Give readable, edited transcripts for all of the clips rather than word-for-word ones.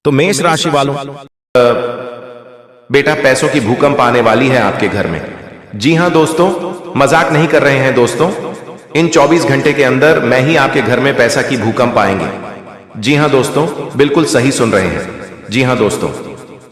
तो मेष राशि वालों, बेटा पैसों की भूकंप आने वाली है आपके घर में। जी हां दोस्तों, मजाक नहीं कर रहे हैं दोस्तों। इन 24 घंटे के अंदर मैं ही आपके घर में पैसा की भूकंप आएंगे। जी हां दोस्तों, बिल्कुल सही सुन रहे हैं। जी हां दोस्तों,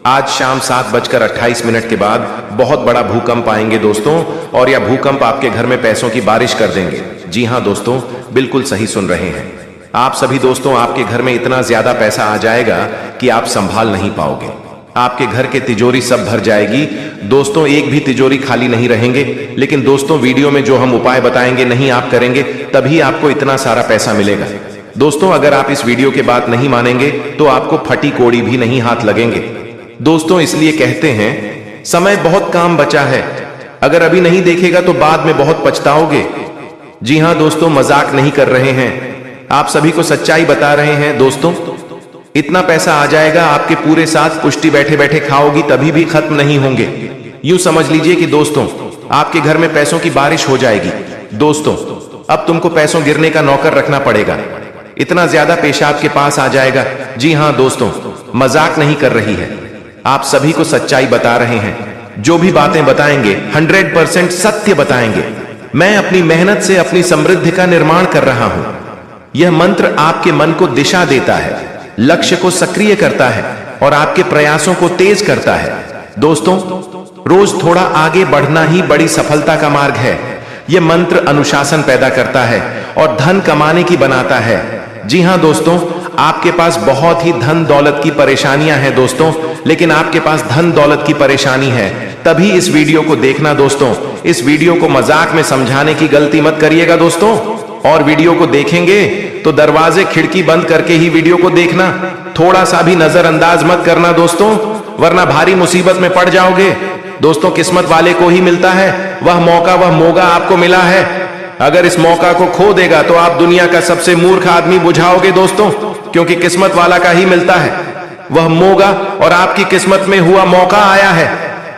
आज शाम 7:28 के बाद बहुत बड़ा भूकंप आएंगे दोस्तों, और यह भूकंप आपके घर में पैसों की बारिश कर देंगे। जी हां दोस्तों, बिल्कुल सही सुन रहे हैं आप सभी दोस्तों। आपके घर में इतना ज्यादा पैसा आ जाएगा कि आप संभाल नहीं पाओगे। आपके घर के तिजोरी सब भर जाएगी दोस्तों, एक भी तिजोरी खाली नहीं रहेंगे। लेकिन दोस्तों, वीडियो में जो हम उपाय बताएंगे नहीं आप करेंगे, तभी आपको इतना सारा पैसा मिलेगा। दोस्तों, अगर आप इस वीडियो के बात नहीं मानेंगे तो आपको फटी कोड़ी भी नहीं हाथ लगेंगे दोस्तों। इसलिए कहते हैं समय बहुत काम बचा है, अगर अभी नहीं देखेगा तो बाद में बहुत पछताओगे। जी हां दोस्तों, मजाक नहीं कर रहे हैं, आप सभी को सच्चाई बता रहे हैं दोस्तों। इतना पैसा आ जाएगा आपके पूरे साथ पुष्टि बैठे बैठे खाओगी तभी भी खत्म नहीं होंगे। यूं समझ लीजिए कि दोस्तों आपके घर में पैसों की बारिश हो जाएगी। दोस्तों, अब तुमको पैसों गिरने का नौकर रखना पड़ेगा, इतना ज्यादा पैसा आपके पास आ जाएगा। जी हां दोस्तों, मजाक नहीं कर रही है, आप सभी को सच्चाई बता रहे हैं। जो भी बातें बताएंगे 100% सत्य बताएंगे। मैं अपनी मेहनत से अपनी समृद्धि का निर्माण कर रहा हूं। यह मंत्र आपके मन को दिशा देता है, लक्ष्य को सक्रिय करता है और आपके प्रयासों को तेज करता है। दोस्तों, रोज थोड़ा आगे बढ़ना ही बड़ी सफलता का मार्ग है। यह मंत्र अनुशासन पैदा करता है और धन कमाने की बनाता है। जी हां दोस्तों, आपके पास बहुत ही धन दौलत की परेशानियां हैं दोस्तों, लेकिन आपके पास धन दौलत की परेशानी है तभी इस वीडियो को देखना दोस्तों। इस वीडियो को मजाक में समझाने की गलती मत करिएगा दोस्तों, और वीडियो को देखेंगे तो दरवाजे खिड़की बंद करके ही वीडियो को देखना, थोड़ा सा भी नजरअंदाज मत करना दोस्तों, वरना भारी मुसीबत में पड़ जाओगे। दोस्तों, किस्मत वाले को ही मिलता है वह मौका, वह मौका आपको मिला है। अगर इस मौका को खो देगा तो आप दुनिया का सबसे मूर्ख आदमी बुझाओगे दोस्तों, क्योंकि किस्मत वाला का ही मिलता है वह मौका, और आपकी किस्मत में हुआ मौका आया है।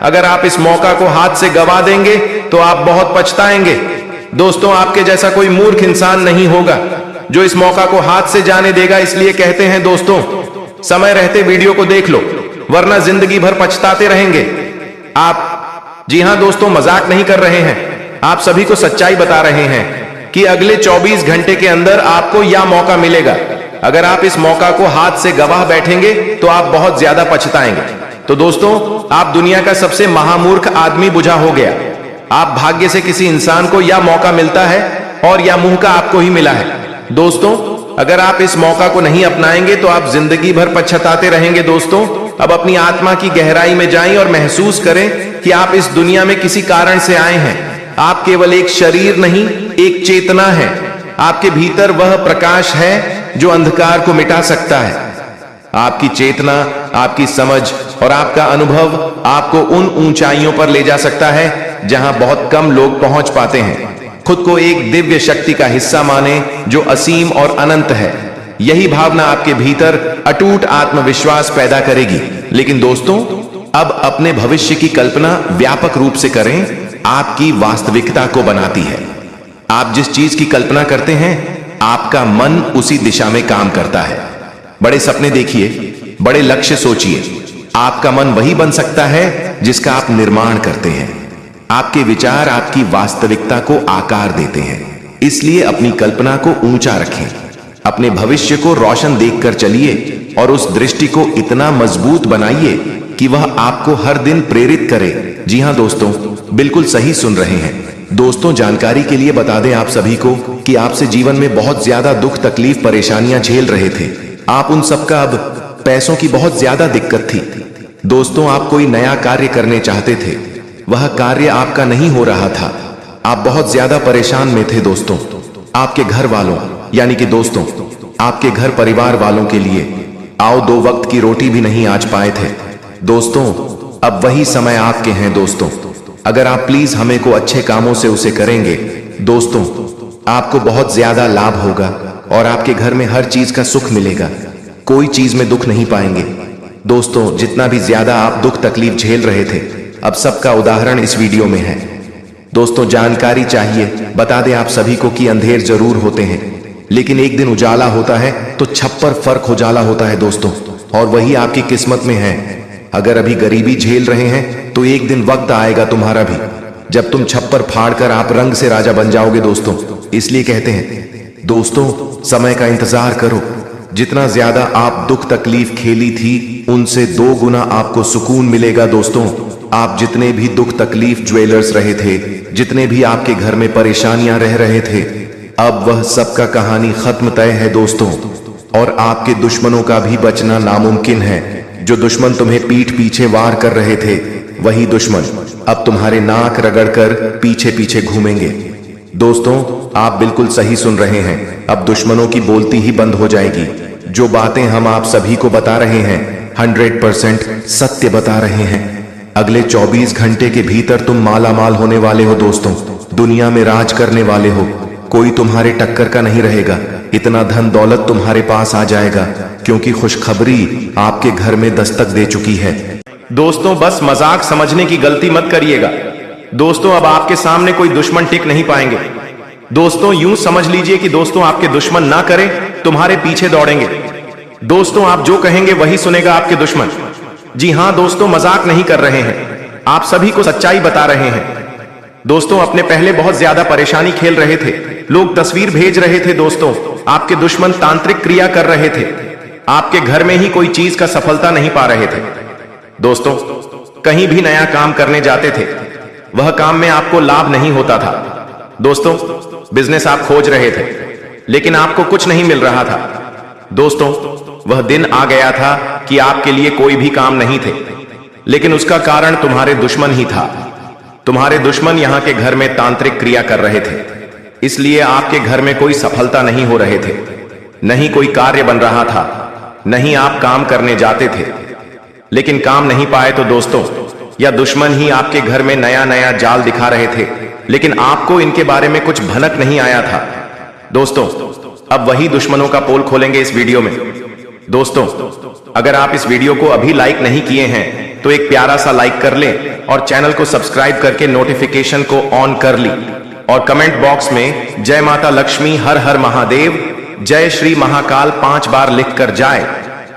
अगर आप इस मौका को हाथ से गवा देंगे तो आप बहुत पछताएंगे दोस्तों। आपके जैसा कोई मूर्ख इंसान नहीं होगा जो इस मौका को हाथ से जाने देगा। इसलिए कहते हैं दोस्तों, समय रहते वीडियो को देख लो, वरना जिंदगी भर पछताते रहेंगे आप। जी हां दोस्तों, मजाक नहीं कर रहे हैं, आप सभी को सच्चाई बता रहे हैं कि अगले 24 घंटे के अंदर आपको यह मौका मिलेगा। अगर आप इस मौका को हाथ से गवा बैठेंगे तो आप बहुत ज्यादा पछताएंगे। तो दोस्तों, आप दुनिया का सबसे महामूर्ख आदमी बुझा हो गया। आप भाग्य से किसी इंसान को यह मौका मिलता है और यह मुंह का आपको ही मिला है। दोस्तों, अगर आप इस मौका को नहीं अपनाएंगे तो आप जिंदगी भर पछताते रहेंगे दोस्तों। अब अपनी आत्मा की गहराई में जाएं और महसूस करें कि आप इस दुनिया में किसी कारण से आए हैं। आप केवल एक शरीर नहीं, एक चेतना है। आपके भीतर वह प्रकाश है जो अंधकार को मिटा सकता है। आपकी चेतना, आपकी समझ और आपका अनुभव आपको उन ऊंचाइयों पर ले जा सकता है जहां बहुत कम लोग पहुंच पाते हैं। खुद को एक दिव्य शक्ति का हिस्सा माने जो असीम और अनंत है। यही भावना आपके भीतर अटूट आत्मविश्वास पैदा करेगी। लेकिन दोस्तों, अब अपने भविष्य की कल्पना व्यापक रूप से करें, आपकी वास्तविकता को बनाती है। आप जिस चीज की कल्पना करते हैं आपका मन उसी दिशा में काम करता है। बड़े सपने देखिए, बड़े लक्ष्य सोचिए। आपका मन वही बन सकता है जिसका आप निर्माण करते हैं। आपके विचार आपकी वास्तविकता को आकार देते हैं। इसलिए अपनी कल्पना को ऊंचा रखें, अपने भविष्य को रोशन देखकर चलिए और उस दृष्टि को इतना मजबूत बनाइए कि वह आपको हर दिन प्रेरित करे। जी हां दोस्तों, बिल्कुल सही सुन रहे हैं दोस्तों। जानकारी के लिए बता दें आप सभी को कि आपसे जीवन में बहुत ज्यादा दुख, तकलीफ, परेशानियां झेल रहे थे आप, उन सबका अब पैसों की बहुत ज्यादा दिक्कत थी दोस्तों। आप कोई नया कार्य करने चाहते थे, वह कार्य आपका नहीं हो रहा था, आप बहुत ज्यादा परेशान में थे दोस्तों। आपके घर वालों यानी कि दोस्तों, आपके घर परिवार वालों के लिए आओ 2 वक्त की रोटी भी नहीं आज पाए थे दोस्तों। अब वही समय आपके हैं दोस्तों। अगर आप प्लीज हमें को अच्छे कामों से उसे करेंगे दोस्तों, आपको बहुत ज्यादा लाभ होगा और आपके घर में हर चीज का सुख मिलेगा। कोई चीज में दुख नहीं पाएंगे दोस्तों। जितना भी ज्यादा आप दुख तकलीफ झेल रहे थे, अब सबका उदाहरण इस वीडियो में है दोस्तों। जानकारी चाहिए, बता दें आप सभी को कि अंधेर जरूर होते हैं, लेकिन एक दिन उजाला होता है तो छप्पर फर्क उजाला होता है दोस्तों। और वही आपकी किस्मत में है। अगर अभी गरीबी झेल रहे हैं तो एक दिन वक्त आएगा तुम्हारा भी, जब तुम छप्पर फाड़कर आप रंग से राजा बन जाओगे दोस्तों। इसलिए कहते हैं दोस्तों, समय का इंतजार करो। जितना ज्यादा आप दुख तकलीफ खेली थी, उनसे 2 गुना आपको सुकून मिलेगा दोस्तों। आप जितने भी दुख तकलीफ ज्वेलर्स रहे थे, जितने भी आपके घर में परेशानियां रह रहे थे, अब वह सबका कहानी खत्म तय है दोस्तों। और आपके दुश्मनों का भी बचना नामुमकिन है। जो दुश्मन तुम्हें पीठ पीछे वार कर रहे थे, वही दुश्मन अब तुम्हारे नाक रगड़कर पीछे पीछे घूमेंगे। दोस्तों, आप बिल्कुल सही सुन रहे हैं। अब दुश्मनों की बोलती ही बंद हो जाएगी। जो बातें हम आप सभी को बता रहे हैं 100% सत्य बता रहे हैं। अगले 24 घंटे के भीतर तुम माला माल होने वाले हो दोस्तों। दुनिया में राज करने वाले हो। कोई तुम्हारे टक्कर का नहीं रहेगा। इतना धन दौलत तुम्हारे पास आ जाएगा, क्योंकि खुशखबरी आपके घर में दस्तक दे चुकी है। दोस्तों, बस मजाक समझने की गलती मत करिएगा। दोस्तों, अब आपके सामने कोई दुश्मन टिक नहीं पाएंगे। दोस्तों, यूं समझ लीजिए कि दोस्तों आपके दुश्मन ना करें, तुम्हारे पीछे दौड़ेंगे। दोस्तों, आप जो कहेंगे वही सुनेगा आपके दुश्मन। जी हां दोस्तों, मजाक नहीं कर रहे हैं, आप सभी को सच्चाई बता रहे हैं। दोस्तों, अपने पहले बहुत ज्यादा परेशानी खेल रहे थे, लोग तस्वीर भेज रहे थे दोस्तों, आपके दुश्मन तांत्रिक क्रिया कर रहे थे, आपके घर में ही कोई चीज का सफलता नहीं पा रहे थे। दोस्तों, कहीं भी नया काम करने जाते थे, वह काम में आपको लाभ नहीं होता था। दोस्तों, बिजनेस आप खोज रहे थे, लेकिन आपको कुछ नहीं मिल रहा था। दोस्तों, वह दिन आ गया था कि आपके लिए कोई भी काम नहीं थे, लेकिन उसका कारण तुम्हारे दुश्मन ही था। तुम्हारे दुश्मन यहां के घर में तांत्रिक क्रिया कर रहे थे, इसलिए आपके घर में कोई सफलता नहीं हो रहे थे, नहीं कोई कार्य बन रहा था, नहीं आप काम करने जाते थे, लेकिन काम नहीं पाए तो दोस्तों, या दुश्मन ही आपके घर में नया नया जाल दिखा रहे थे, लेकिन आपको इनके बारे में कुछ भनक नहीं आया था। दोस्तों, अब वही दुश्मनों का पोल खोलेंगे इस वीडियो में। दोस्तों, अगर आप इस वीडियो को अभी लाइक नहीं किए हैं तो एक प्यारा सा लाइक कर लें और चैनल को सब्सक्राइब करके नोटिफिकेशन को ऑन कर ली, और कमेंट बॉक्स में जय माता लक्ष्मी, हर हर महादेव, जय श्री महाकाल 5 बार लिख कर जाए,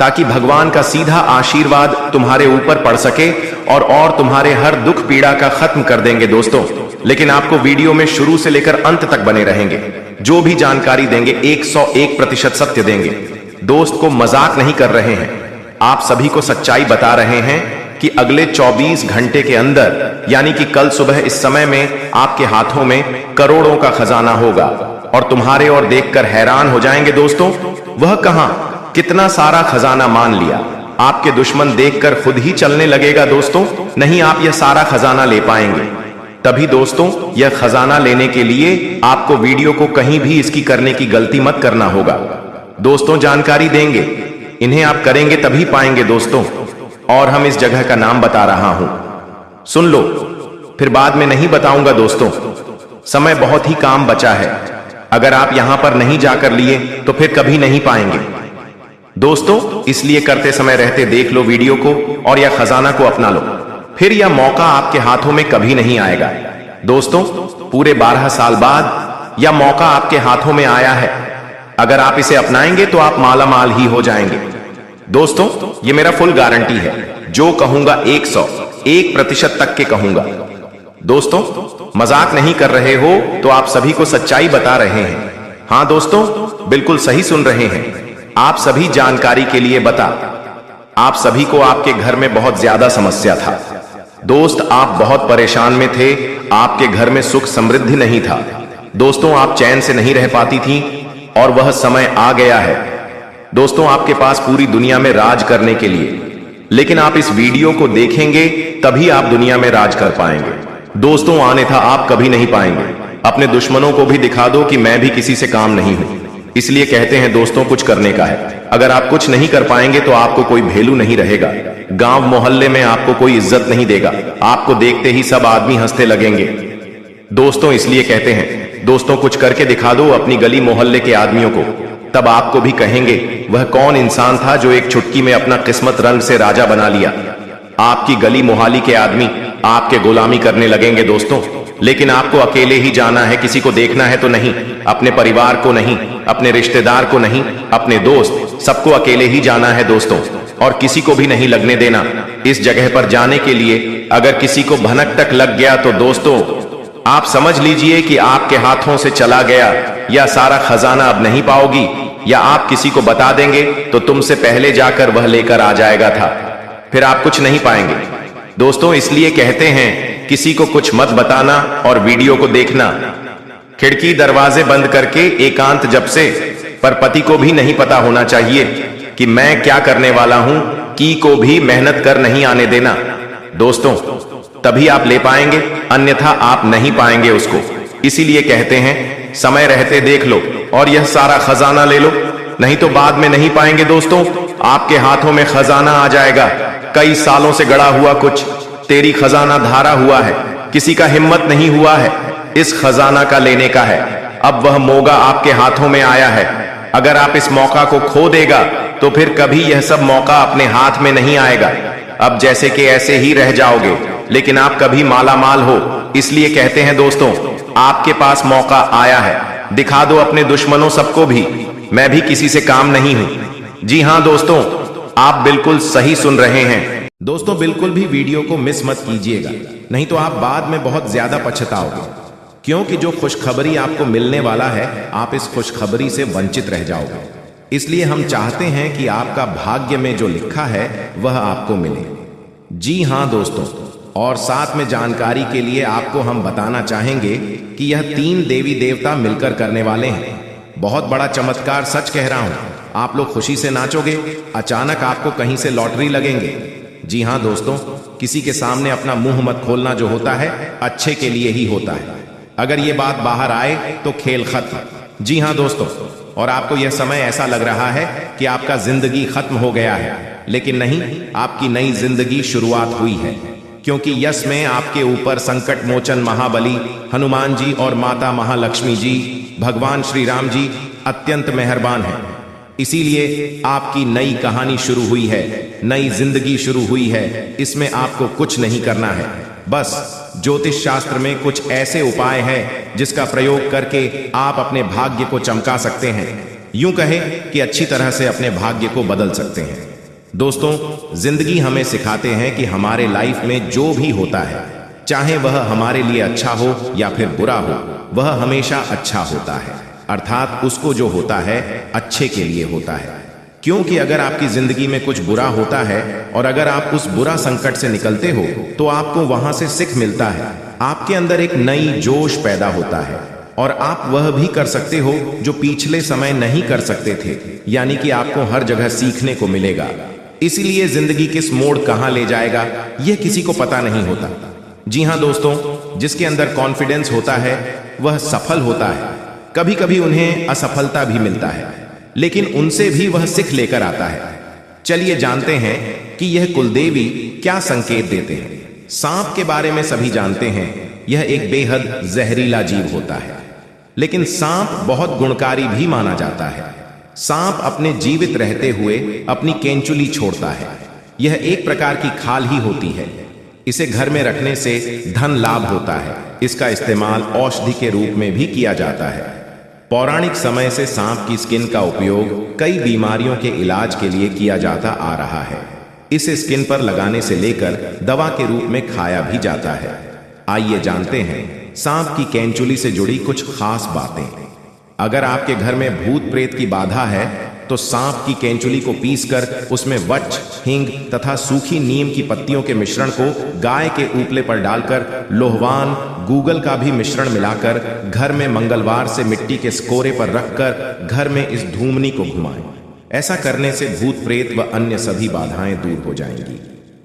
ताकि भगवान का सीधा आशीर्वाद तुम्हारे ऊपर पड़ सके और तुम्हारे हर दुख पीड़ा का खत्म कर देंगे दोस्तों। लेकिन आपको वीडियो में शुरू से लेकर अंत तक बने रहेंगे। जो भी जानकारी देंगे 101% सत्य देंगे। दोस्त को मजाक नहीं कर रहे हैं, आप सभी को सच्चाई बता रहे हैं कि अगले 24 घंटे के अंदर, यानी कि कल सुबह इस समय में आपके हाथों में करोड़ों का खजाना होगा, और तुम्हारे और देखकर हैरान हो जाएंगे दोस्तों। वह कहां, कितना सारा खजाना मान लिया, आपके दुश्मन देखकर खुद ही चलने लगेगा दोस्तों। नहीं आप यह सारा खजाना ले पाएंगे। तभी दोस्तों, यह खजाना लेने के लिए आपको वीडियो को कहीं भी इसकी करने की गलती मत करना होगा। दोस्तों, जानकारी देंगे, इन्हें आप करेंगे तभी पाएंगे दोस्तों। और हम इस जगह का नाम बता रहा हूं, सुन लो, फिर बाद में नहीं बताऊंगा दोस्तों। समय बहुत ही काम बचा है, अगर आप यहां पर नहीं जाकर लिए तो फिर कभी नहीं पाएंगे दोस्तों। इसलिए करते समय रहते देख लो वीडियो को और यह खजाना को अपना लो, फिर यह मौका आपके हाथों में कभी नहीं आएगा दोस्तों। पूरे 12 साल बाद यह मौका आपके हाथों में आया है। अगर आप इसे अपनाएंगे तो आप माला माल ही हो जाएंगे दोस्तों। ये मेरा फुल गारंटी है, जो कहूंगा 101% तक के कहूंगा दोस्तों। मजाक नहीं कर रहे हो तो आप सभी को सच्चाई बता रहे हैं। हां दोस्तों, बिल्कुल सही सुन रहे हैं। आप सभी जानकारी के लिए बता, आप सभी को आपके घर में बहुत ज्यादा समस्या था दोस्त। आप बहुत परेशान में थे, आपके घर में सुख समृद्धि नहीं था दोस्तों। आप चैन से नहीं रह पाती थी, और वह समय आ गया है दोस्तों आपके पास पूरी दुनिया में राज करने के लिए। लेकिन आप इस वीडियो को देखेंगे तभी आप दुनिया में राज कर पाएंगे दोस्तों। आने था आप कभी नहीं पाएंगे। अपने दुश्मनों को भी दिखा दो कि मैं भी किसी से काम नहीं हूं। इसलिए कहते हैं दोस्तों, कुछ करने का है। अगर आप कुछ नहीं कर पाएंगे तो आपको कोई वैल्यू नहीं रहेगा। गांव मोहल्ले में आपको कोई इज्जत नहीं देगा। आपको देखते ही सब आदमी हंसते लगेंगे दोस्तों। इसलिए कहते हैं दोस्तों, कुछ करके दिखा दो अपनी गली मोहल्ले के आदमियों को, तब आपको भी कहेंगे वह कौन इंसान था जो एक चुटकी में अपना किस्मत रंग से राजा बना लिया। आपकी गली मोहाली के आदमी आपके गुलामी करने लगेंगे दोस्तों। लेकिन आपको अकेले ही जाना है, किसी को देखना है तो नहीं, अपने परिवार को नहीं, अपने रिश्तेदार को नहीं, अपने दोस्त, सबको अकेले ही जाना है दोस्तों। और किसी को भी नहीं लगने देना। इस जगह पर जाने के लिए अगर किसी को भनक तक लग गया तो दोस्तों आप समझ लीजिए कि आपके हाथों से चला गया, या सारा खजाना अब नहीं पाओगी, या आप किसी को बता देंगे तो तुमसे पहले जाकर वह लेकर आ जाएगा था, फिर आप कुछ नहीं पाएंगे। दोस्तों इसलिए कहते हैं किसी को कुछ मत बताना और वीडियो को देखना। खिड़की दरवाजे बंद करके एकांत जब से, पर पति को भी नहीं पता होना चाहिए कि मैं क्या करने वाला हूं, की को भी मेहनत कर नहीं आने देना दोस्तों, तभी आप ले पाएंगे, अन्यथा आप नहीं पाएंगे उसको। इसीलिए कहते हैं समय रहते देख लो और यह सारा खजाना ले लो, नहीं तो बाद में नहीं पाएंगे दोस्तों। आपके हाथों में खजाना आ जाएगा, कई सालों से गड़ा हुआ कुछ तेरी खजाना धारा हुआ है, किसी का हिम्मत नहीं हुआ है इस खजाना का लेने का है। अब वह मौका आपके हाथों में आया है, अगर आप इस मौका को खो देगा तो फिर कभी यह सब मौका अपने हाथ में नहीं आएगा। अब जैसे कि ऐसे ही रह जाओगे, लेकिन आप कभी माला माल हो। इसलिए कहते हैं दोस्तों आपके पास मौका आया है, दिखा दो अपने दुश्मनों सबको भी, मैं भी किसी से काम नहीं हूं। जी हां दोस्तों, आप बिल्कुल सही सुन रहे हैं दोस्तों, बिल्कुल भी वीडियो को मिस मत कीजिएगा, नहीं तो आप बाद में बहुत ज्यादा पछताओगे, क्योंकि जो खुशखबरी आपको मिलने वाला है आप इस खुशखबरी से वंचित रह जाओगे। इसलिए हम चाहते हैं कि आपका भाग्य में जो लिखा है वह आपको मिले। जी हां दोस्तों, और साथ में जानकारी के लिए आपको हम बताना चाहेंगे कि यह 3 देवी देवता मिलकर करने वाले हैं। बहुत बड़ा चमत्कार, सच कह रहा हूं, आप लोग खुशी से नाचोगे, अचानक आपको कहीं से लॉटरी लगेंगे। जी हां दोस्तों, किसी के सामने अपना मुंह मत खोलना, जो होता है अच्छे के लिए ही होता है, अगर ये बात बाहर आए तो खेल खत्म। जी हां दोस्तों, और आपको यह समय ऐसा लग रहा है कि आपका जिंदगी खत्म हो गया है, लेकिन नहीं, आपकी नई जिंदगी शुरुआत हुई है, क्योंकि यश में आपके ऊपर संकट मोचन महाबली हनुमान जी और माता महालक्ष्मी जी, भगवान श्री राम जी अत्यंत मेहरबान हैं। इसीलिए आपकी नई कहानी शुरू हुई है, नई जिंदगी शुरू हुई है। इसमें आपको कुछ नहीं करना है, बस ज्योतिष शास्त्र में कुछ ऐसे उपाय हैं जिसका प्रयोग करके आप अपने भाग्य को चमका सकते हैं, यूं कहें कि अच्छी तरह से अपने भाग्य को बदल सकते हैं। दोस्तों जिंदगी हमें सिखाते हैं कि हमारे लाइफ में जो भी होता है, चाहे वह हमारे लिए अच्छा हो या फिर बुरा हो, वह हमेशा अच्छा होता है, अर्थात उसको जो होता है अच्छे के लिए होता है। क्योंकि अगर आपकी जिंदगी में कुछ बुरा होता है और अगर आप उस बुरा संकट से निकलते हो तो आपको वहां से सीख मिलता है, आपके अंदर एक नई जोश पैदा होता है और आप वह भी कर सकते हो जो पिछले समय नहीं कर सकते थे, यानी कि आपको हर जगह सीखने को मिलेगा। इसीलिए जिंदगी किस मोड़ कहां ले जाएगा यह किसी को पता नहीं होता। जी हां दोस्तों, जिसके अंदर कॉन्फिडेंस होता है वह सफल होता है। कभी कभी उन्हें असफलता भी मिलता है, लेकिन उनसे भी वह सीख लेकर आता है। चलिए जानते हैं कि यह कुलदेवी क्या संकेत देते हैं। सांप के बारे में सभी जानते हैं, यह एक बेहद जहरीला जीव होता है, लेकिन सांप बहुत गुणकारी भी माना जाता है। सांप अपने जीवित रहते हुए अपनी केंचुली छोड़ता है। यह एक प्रकार की खाल ही होती है। इसे घर में रखने से धन लाभ होता है। इसका इस्तेमाल औषधि के रूप में भी किया जाता है। पौराणिक समय से सांप की स्किन का उपयोग कई बीमारियों के इलाज के लिए किया जाता आ रहा है। इसे स्किन पर लगाने से लेकर दवा के रूप में खाया भी जाता है। आइए जानते हैं सांप की केंचुली से जुड़ी कुछ खास बातें। अगर आपके घर में भूत प्रेत की बाधा है तो सांप की केंचुली को पीसकर उसमें वच, हींग तथा सूखी नीम की पत्तियों के मिश्रण को गाय के ऊपले पर डालकर लोहवान, गूगल का भी मिश्रण मिलाकर घर में मंगलवार से मिट्टी के स्कोरे पर रखकर घर में इस धूमनी को घुमाएं। ऐसा करने से भूत प्रेत व अन्य सभी बाधाएं दूर हो जाएंगी।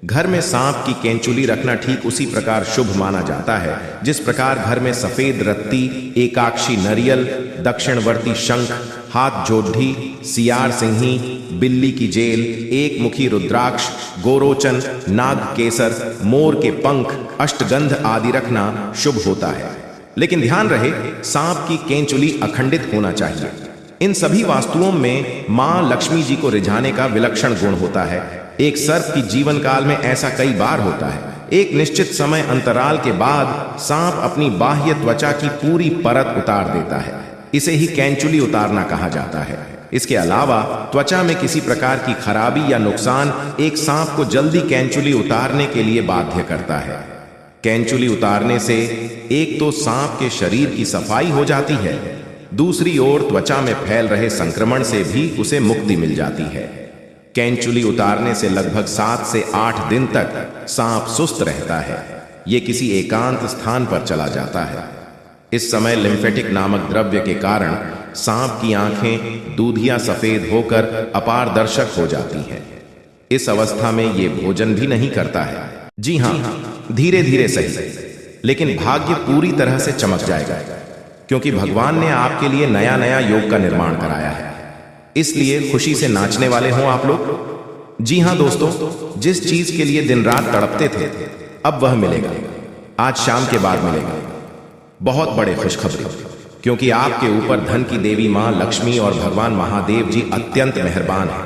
घर में सांप की केंचुली रखना ठीक उसी प्रकार शुभ माना जाता है जिस प्रकार घर में सफेद रत्ती, एकाक्षी नरियल, दक्षिणवर्ती शंख, हाथ जोढ़ी, सियार सिंही, बिल्ली की जेल, एक मुखी रुद्राक्ष, गोरोचन, नाग केसर, मोर के पंख, अष्टगंध आदि रखना शुभ होता है। लेकिन ध्यान रहे, सांप की केंचुली अखंडित होना चाहिए। इन सभी वास्तुओं में मां लक्ष्मी जी को रिझाने का विलक्षण गुण होता है। एक सर्प की जीवन काल में ऐसा कई बार होता है। एक निश्चित समय अंतराल के बाद सांप अपनी बाह्य त्वचा की पूरी परत उतार देता है। इसे ही केंचुली उतारना कहा जाता है। इसके अलावा त्वचा में किसी प्रकार की खराबी या नुकसान एक सांप को जल्दी कैंचुली उतारने के लिए बाध्य करता है। कैंचुली उतारने से एक तो सांप के शरीर की सफाई हो जाती है, दूसरी ओर त्वचा में फैल रहे संक्रमण से भी उसे मुक्ति मिल जाती है। कैंचुली उतारने से लगभग 7 से 8 दिन तक सांप सुस्त रहता है। ये किसी एकांत स्थान पर चला जाता है। इस समय लिम्फेटिक नामक द्रव्य के कारण सांप की आंखें दूधिया सफेद होकर अपारदर्शक हो जाती हैं। इस अवस्था में ये भोजन भी नहीं करता है। जी हाँ, धीरे धीरे सही, लेकिन भाग्य पूरी तरह से चमक जाएगा, क्योंकि भगवान ने आपके लिए नया नया योग का निर्माण कराया है। इसलिए खुशी से नाचने वाले हों आप लोग। जी हाँ दोस्तों, जिस चीज के लिए दिन रात तड़पते थे अब वह मिलेगा, आज शाम के बाद मिलेगा। बहुत बड़े खुशखबरी, क्योंकि आपके ऊपर धन की देवी मां लक्ष्मी और भगवान महादेव जी अत्यंत मेहरबान हैं,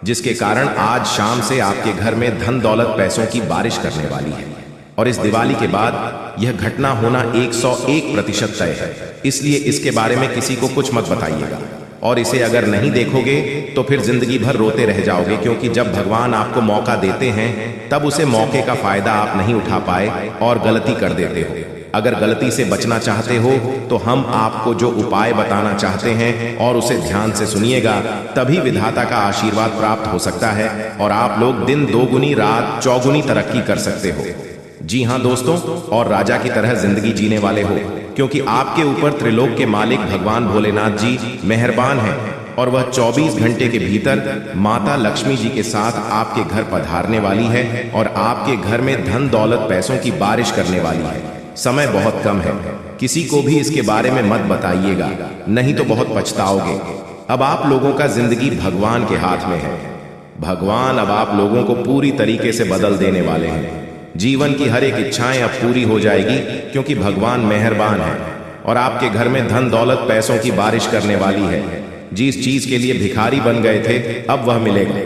जिसके कारण आज शाम से आपके घर में धन दौलत पैसों की बारिश करने वाली है। और इस दिवाली के बाद यह घटना होना 101% तय है। इसलिए इसके बारे में किसी को कुछ मत बताइएगा, और इसे अगर नहीं देखोगे तो फिर जिंदगी भर रोते रह जाओगे, क्योंकि जब भगवान आपको मौका देते हैं तब उसे मौके का फायदा आप नहीं उठा पाए और गलती कर देते हो। अगर गलती से बचना चाहते हो तो हम आपको जो उपाय बताना चाहते हैं और उसे ध्यान से सुनिएगा, तभी विधाता का आशीर्वाद प्राप्त हो सकता है और आप लोग दिन दोगुनी रात चौगुनी तरक्की कर सकते हो। जी हाँ दोस्तों, और राजा की तरह जिंदगी जीने वाले हो, क्योंकि आपके ऊपर त्रिलोक के मालिक भगवान भोलेनाथ जी मेहरबान हैं और वह 24 घंटे के भीतर माता लक्ष्मी जी के साथ आपके घर पधारने वाली है और आपके घर में धन दौलत पैसों की बारिश करने वाली है। समय बहुत कम है, किसी को भी इसके बारे में मत बताइएगा, नहीं तो बहुत पछताओगे। अब आप लोगों का जिंदगी भगवान के हाथ में है। भगवान अब आप लोगों को पूरी तरीके से बदल देने वाले हैं। जीवन की हर एक इच्छाएं अब पूरी हो जाएगी, क्योंकि भगवान मेहरबान है और आपके घर में धन दौलत पैसों की बारिश करने वाली है। जिस चीज के लिए भिखारी बन गए थे अब वह मिलेगा।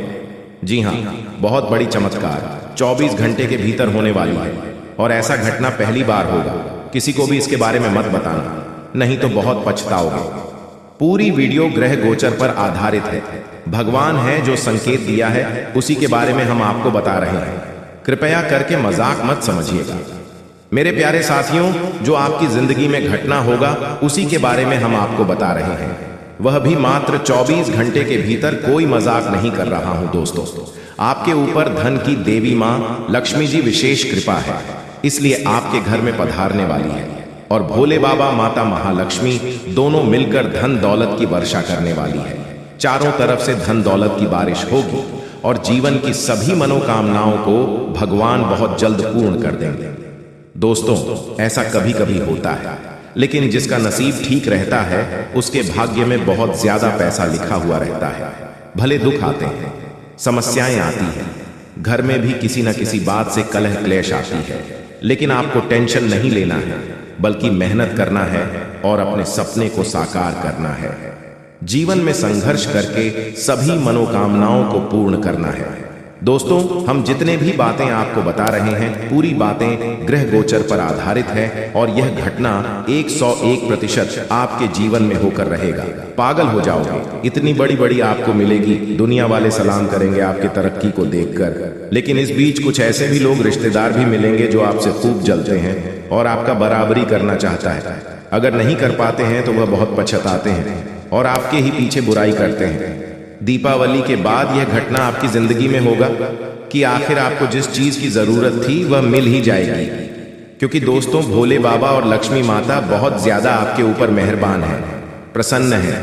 जी हाँ, बहुत बड़ी चमत्कार 24 घंटे के भीतर होने वाली है और ऐसा घटना पहली बार होगा। किसी को भी इसके बारे में मत बताना, नहीं तो बहुत पछताओगे। पूरी वीडियो ग्रह गोचर पर आधारित है। भगवान है जो संकेत दिया है उसी के बारे में हम आपको बता रहे हैं। कृपया करके मजाक मत समझिएगा। मेरे प्यारे साथियों, जो आपकी जिंदगी में घटना होगा उसी के बारे में हम आपको बता रहे हैं, वह भी मात्र 24 घंटे के भीतर। कोई मजाक नहीं कर रहा हूं दोस्तों। आपके ऊपर धन की देवी मां लक्ष्मी जी विशेष कृपा है, इसलिए आपके घर में पधारने वाली है और भोले बाबा माता महालक्ष्मी दोनों मिलकर धन दौलत की वर्षा करने वाली है। चारों तरफ से धन दौलत की बारिश होगी और जीवन की सभी मनोकामनाओं को भगवान बहुत जल्द पूर्ण कर देंगे। दोस्तों, ऐसा कभी कभी होता है, लेकिन जिसका नसीब ठीक रहता है उसके भाग्य में बहुत ज्यादा पैसा लिखा हुआ रहता है। भले दुख आते हैं, समस्याएं आती हैं, घर में भी किसी न किसी बात से कलह क्लेश आती है, लेकिन आपको टेंशन नहीं लेना है, बल्कि मेहनत करना है और अपने सपने को साकार करना है। जीवन में संघर्ष करके सभी मनोकामनाओं को पूर्ण करना है। दोस्तों, हम जितने भी बातें आपको बता रहे हैं पूरी बातें ग्रह गोचर पर आधारित है और यह घटना 101% आपके जीवन में होकर रहेगा। पागल हो जाओगे, इतनी बड़ी बड़ी आपको मिलेगी, दुनिया वाले सलाम करेंगे आपकी तरक्की को देखकर। लेकिन इस बीच कुछ ऐसे भी लोग रिश्तेदार भी मिलेंगे जो आपसे खूब जलते हैं और आपका बराबरी करना चाहता है। अगर नहीं कर पाते हैं तो वह बहुत पछताते हैं और आपके ही पीछे बुराई करते हैं। दीपावली के बाद यह घटना आपकी जिंदगी में होगा कि आखिर आपको जिस चीज की जरूरत थी वह मिल ही जाएगी, क्योंकि दोस्तों भोले बाबा और लक्ष्मी माता बहुत ज्यादा आपके ऊपर मेहरबान है, प्रसन्न है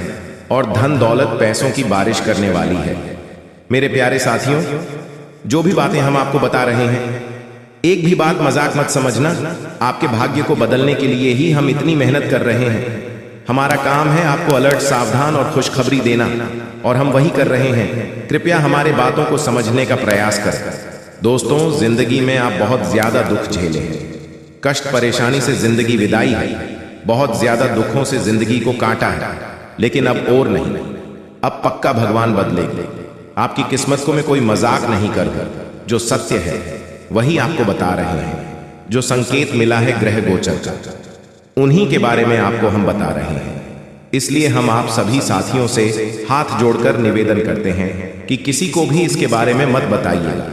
और धन दौलत पैसों की बारिश करने वाली है। मेरे प्यारे साथियों, जो भी बातें हम आपको बता रहे हैं, एक भी बात मजाक मत समझना। आपके भाग्य को बदलने के लिए ही हम इतनी मेहनत कर रहे हैं। हमारा काम है आपको अलर्ट, सावधान और खुशखबरी देना, और हम वही कर रहे हैं। कृपया हमारे बातों को समझने का प्रयास करें। दोस्तों, जिंदगी में आप बहुत ज्यादा दुख झेले हैं, कष्ट परेशानी से जिंदगी विदाई है, बहुत ज्यादा दुखों से जिंदगी को काटा है, लेकिन अब और नहीं, अब पक्का भगवान बदलेंगे। आपकी किस्मत को मैं कोई मजाक नहीं कर, जो सत्य है वही आपको बता रहे हैं। जो संकेत मिला है ग्रह गोचर का, उन्हीं के बारे में आपको हम बता रहे हैं। इसलिए हम आप सभी साथियों से हाथ जोड़कर निवेदन करते हैं कि किसी को भी इसके बारे में मत बताइएगा,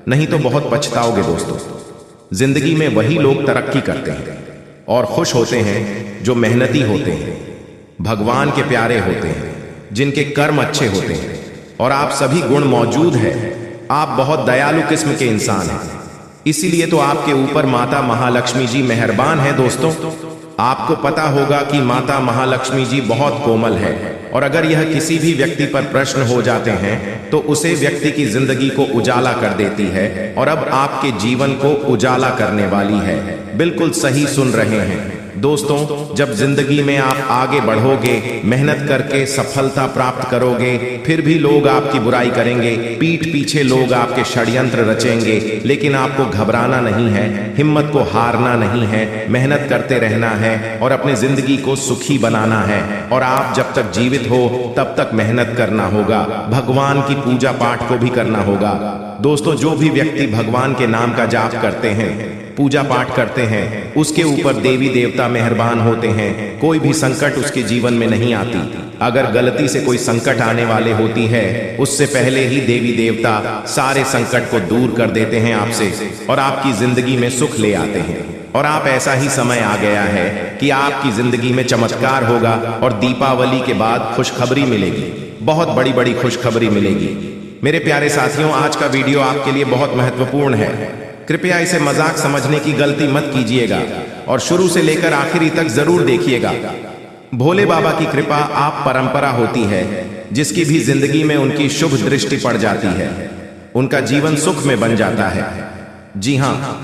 नहीं तो बहुत पछताओगे दोस्तों। जिंदगी में वही लोग तरक्की करते हैं और खुश होते हैं जो मेहनती होते हैं, भगवान के प्यारे होते हैं, जिनके कर्म अच्छे होते हैं। और आप सभी गुण मौजूद है। आप बहुत दयालु किस्म के इंसान हैं, इसीलिए तो आपके ऊपर माता महालक्ष्मी जी मेहरबान है दोस्तों। आपको पता होगा कि माता महालक्ष्मी जी बहुत कोमल है, और अगर यह किसी भी व्यक्ति पर प्रश्न हो जाते हैं तो उसे व्यक्ति की जिंदगी को उजाला कर देती है, और अब आपके जीवन को उजाला करने वाली है। बिल्कुल सही सुन रहे हैं दोस्तों। जब जिंदगी में आप आगे बढ़ोगे, मेहनत करके सफलता प्राप्त करोगे, फिर भी लोग आपकी बुराई करेंगे, पीठ पीछे लोग आपके षड्यंत्र रचेंगे, लेकिन आपको घबराना नहीं है, हिम्मत को हारना नहीं है, मेहनत करते रहना है और अपनी जिंदगी को सुखी बनाना है। और आप जब तक जीवित हो तब तक मेहनत करना होगा, भगवान की पूजा पाठ को भी करना होगा दोस्तों। जो भी व्यक्ति भगवान के नाम का जाप करते हैं, पूजा पाठ करते हैं, उसके ऊपर देवी देवता मेहरबान होते हैं, कोई भी संकट उसके जीवन में नहीं आती। अगर गलती से कोई संकट आने वाले होती है, उससे पहले ही देवी देवता सारे संकट को दूर कर देते हैं आपसे और आपकी जिंदगी में सुख ले आते हैं। और आप ऐसा ही समय आ गया है कि आपकी जिंदगी में चमत्कार होगा और दीपावली के बाद खुशखबरी मिलेगी, बहुत बड़ी बड़ी खुशखबरी मिलेगी। मेरे प्यारे साथियों, आज का वीडियो आपके लिए बहुत महत्वपूर्ण है। कृपया इसे मजाक समझने की गलती मत कीजिएगा और शुरू से लेकर आखिरी तक जरूर देखिएगा। भोले बाबा की कृपा आप परंपरा होती है, जिसकी भी जिंदगी में उनकी शुभ दृष्टि पड़ जाती है, उनका जीवन सुख में बन जाता है। जी हाँ।